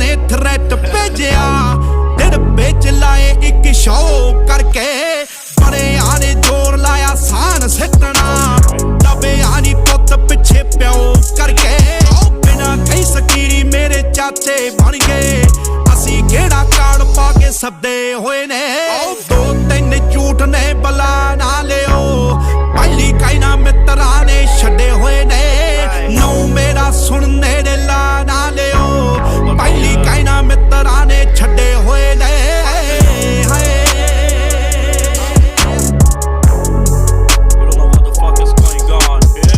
ने थ्रेट भेजिया डिब्बे च लाए एक शो करके बड़े आने जोर लाया सान सिटना दबे आनी पुत पिछे प्यो करके बिना कई सकीरी मेरे चाचे बन गए असी गेड़ा काड़ पा के सदे होए ने दो तीन झूठ ने बला ना लियो पहली कई ना मित्रा ने छड़े होए ने नौ मेरा सुन